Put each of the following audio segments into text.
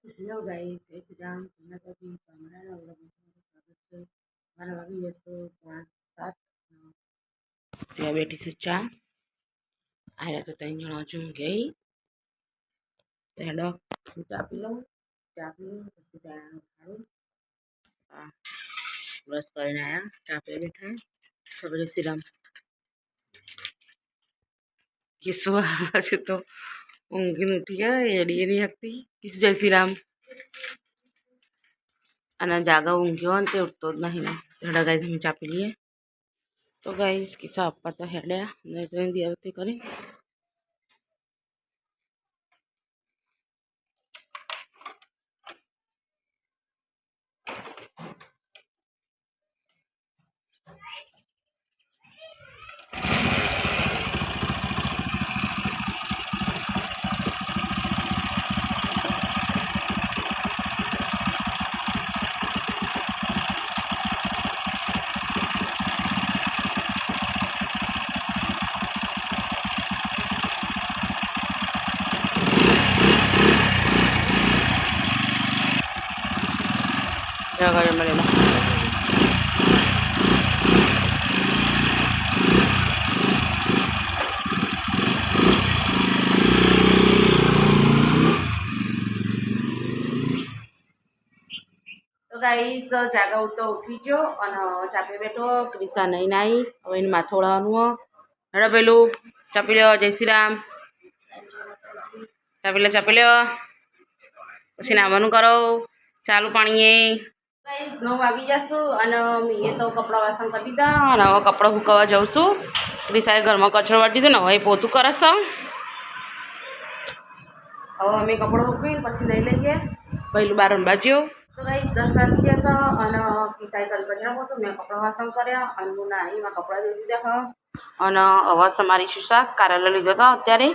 Hello guys, જય શ્રી રામ. માતાજી તમારા સ્વાગત છે. મારા વાગી જશો 5-7. ત્યાં બેઠી છે ચા. આયા તો 3 જણા છું ગઈ. હેડો ચા પી લઉં. ચા પી પછી ચાનું ખાડું. બ્રશ કરીને આયા, ચા પી બેઠા. જય શ્રી રામ. કિસ્સો છે તો ઊંઘીને ઉઠી ગયા, એડી નહીં હકતી. કિસ જય શ્રી રામ. અને જાગા ઊંઘ્યો ને તે ઉઠતો જ નહીં ને. હેડા ગાઈસ અમે ચા પી લઈએ. તો ગાઈસ કિસ્સા આપવા તો હેડ્યા નહીં તો એની આવતી કરી. Jaga મળેલા તો ગાઈસ જાગા ઉઠતો ઉઠી ગયો અને ચાપી બેઠો. ક્રિસા નહીં નાઈ, હવે એને માથું ઓળવાનું. હેડો પેલું ચાપી લ્યો. જય શ્રી રામ. ચાપી લ્યો પછી નાવાનું કરો ચાલુ પાણીએ. ગાઈસ 9 વાગી જશું અને મેં તો કપડાં વાસણ કરી દીધા અને હવે કપડાં સુકવવા જાઉં છું. ક્રિસાએ ઘરમાં કચરો વાળી દીધો ને હવે પોતું કરે છે. હવે અમે કપડાં મૂકવી પછી લઈ લઈએ. પહેલું 12 બાજુ તો ગાઈસ 10 વાગી જશે અને ક્રિસાએ કરી કચરા પોતું, મેં કપડાં વાસણ કર્યા અને હું નાહીમાં કપડાં ધોઈ દીધા. અને હવે સમારીશું શાક. કારેલા લીધો હતો અત્યારે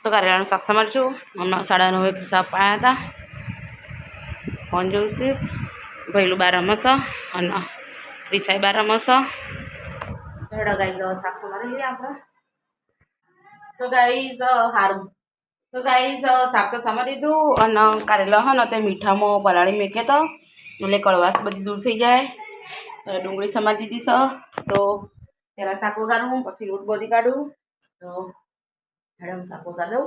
તો કારેલાનું શાક સમારીશું. હમણાં 9:30 ક્રિસા પાયા હતા. ફોન જોઉં છું. પહેલું 12 છે અને ક્રિસાએ 12 છે. હેડા ગાઈસ શાક સમારી લઈએ આપણે. તો ગાઈસ સારું તો ગાઈસ શાક તો સમારી દીધું અને કારેલા હા ને તે મીઠામાં પલાળી મેકે તો એટલે કડવાશ બધી દૂર થઈ જાય. ડુંગળી સમારી દીધી છે તો પહેલાં શાક વઘારું પછી લોટ બધી કાઢું. તો હેડા હું શાક વઘાર દઉં.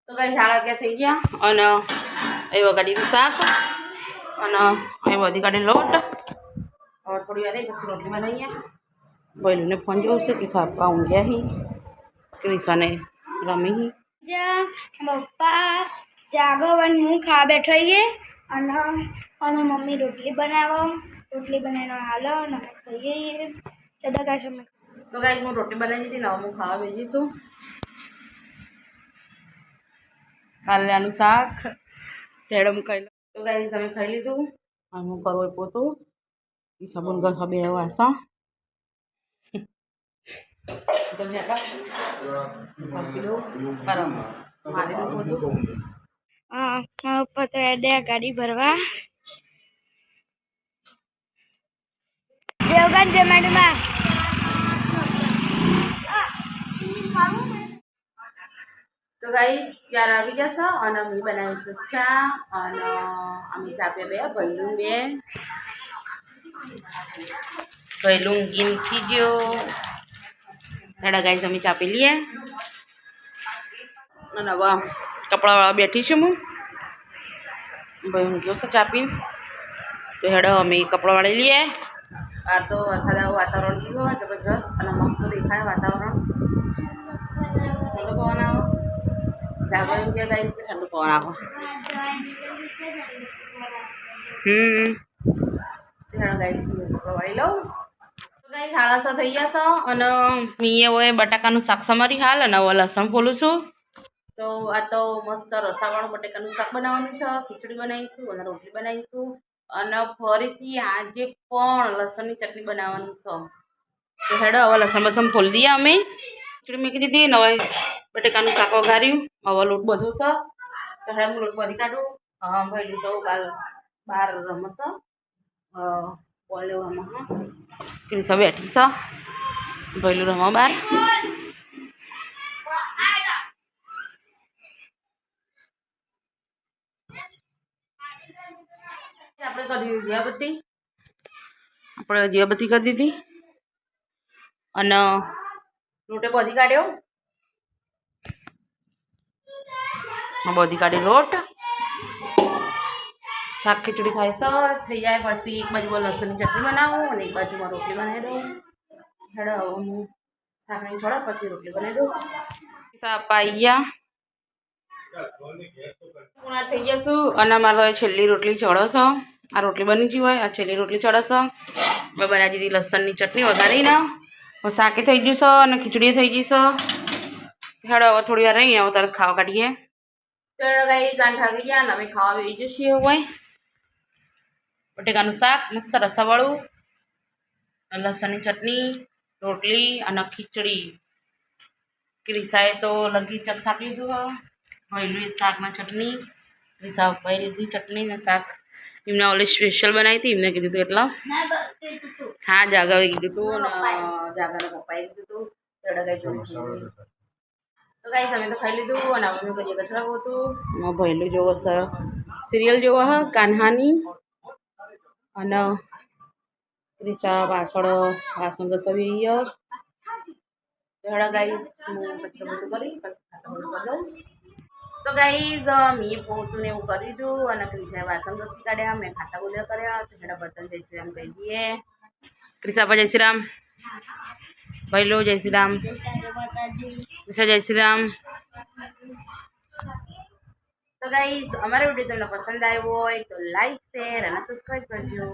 તો ગાઈસ 11:30 થઈ ગયા અને એ વઘારી દીધું શાક અને એ બધી કાઢી લોટ. હવે થોડી વાર પછી રોટલી બનાવીએ. પહેલુંને ફોન જોઉં છું કે સાપા ઊંઘ્યા હી. ક્રિસાને રમી પપ્પા જાગવન હું ખા બેઠો અને મમ્મી રોટલી બનાવો. રોટલી બનાવીને હાલો અને ખાઈએ. દાદા કાશ અમે તો ગાઈસ હું રોટલી બનાવી દીધી ને હવે હું ખાવા બેસીશું. કારેલાનું શાક તેડમ ખાઈ લો. તો ગાઈસ તમે ખાઈ લીધું અને હું કરું એ પોતું. એ સાબુન ઘસવા બે વાસણ તમે પછી દઉં બરાબર મારી દઉં પોતું. પપ્પા તો એડે ગાડી ભરવા દેવગન જમાડીમાં. તો ગાઈસ 4 વાગી જશે અને અમે બનાવીશું ચા અને અમે ચા પીએ બે પહેલું ગીનથી જો. હેડા ગાઈસ અમે ચા પી લઈએ અને હવે કપડાવાળા બેઠી છું હું. ભાઈ હું ગયો છે ચા પીને. તો હેડો અમે કપડાં વાળી લઈએ. આ તો વરસાદ આવું વાતાવરણ થયું હોય જબરજસ્ત અને મસ્ત દેખાય વાતાવરણ. ઠંડુ પવન આવો જાગો એમ કે ગાઈસ ઠંડુ પવન આવો. હેડો ગાઈસ કપડાં વાળી લઉં. તો ગાઈસ 6:30 થઈ જશે અને મીએ હોય બટાકાનું શાક સમારી હાલ અને હવે લસણ ફોલું છું. તો આ તો મસ્ત રસાવાળું બટાકાનું શાક બનાવવાનું છે. ખીચડી બનાવીશું અને રોટલી બનાવીશું અને ફરીથી આજે પણ લસણની ચટણી બનાવવાની છે. તો હેડો હવે લસણ ફોલી દઈએ. અમે ખીચડી મૂકી દીધી ને હવે બટાકાનું શાક વઘાર્યું. હવે લોટ બધું છે તો હેડો હું લોટ બધી કાઢું. ભાઈ તો બહાર રમશે બોલ લેવામાં ક્રિસા બેઠી છે. પહેલું રમવા બહાર. કરી દીધી દીવાબત્તી, આપણે દીવાબત્તી કરી દીધી અને લોટે બધી કાઢ્યો, બધી કાઢી લોટ. શાક ખીચડી થાય સર થઈ જાય પછી એક બાજુમાં લસણની ચટણી બનાવું અને એક બાજુમાં રોટલી બનાવી દઉં. હેડો હું શાકની છોડો પછી રોટલી બનાવી દઉં. શાક પાઈ ગયા પૂર્ણ થઈ જશું અને મારે છેલ્લી રોટલી ચડો. આ રોટલી બની ગઈ હોય, આ છેલ્લી રોટલી ચડશે. મેં બનાવી દીધી લસણની ચટણી વઘારીને. શાકે થઈ ગયું છે અને ખીચડી થઈ ગઈ છે. હેડો હવે થોડી વાર રહીને હવે તરત ખાવા કાઢીએ. ચલો ગાઈસ 8 વાગી ગયા અને અમે ખાવા બેસી જઈએ. હોય બટેકાનું શાક મસ્ત રસાવાળું, લસણની ચટણી, રોટલી અને ખીચડી. ક્રિસાએ તો લગી ચક શાક લીધું હોય, પહેલું શાકમાં ચટણી, ક્રિસા પપ્પાએ લીધી ચટણી ને શાક. એમને ઓલી સ્પેશિયલ બનાવી હતી, એમને કીધું હતું એટલા. હા જાગાવે કીધું હતું અને જાગાના પપ્પાએ કીધું હતું. તો ગાઈસ અમે તો ખાઈ લીધું અને અમે કરીએ કચરા પોતું. પહેલું જોવો સિરિયલ જોવો હ કાન્હાની અને ક્રિસા પાછળ વાસણ ઘસવી. ગાઈસ હું કચરા પોતું કરી પછી ખાતા કરી દઉં. તો ગાઈઝ મેં પોતું ને એવું કરી દીધું અને ક્રિસાએ વાસણ ઘસી કાઢ્યા, મેં ખાતા બોલ્યા કર્યા. તો હેડા બર્તન જય શ્રી રામ કહી દઈએ. ક્રિસા પર જય શ્રી રામ, ભાઈલો જય શ્રી રામ, ક્રિસા જય શ્રી રામ. તો ગાઈઝ અમારો વિડીયો તમને પસંદ આવ્યો હોય તો લાઈક શેર અને સબસ્ક્રાઈબ કરજો.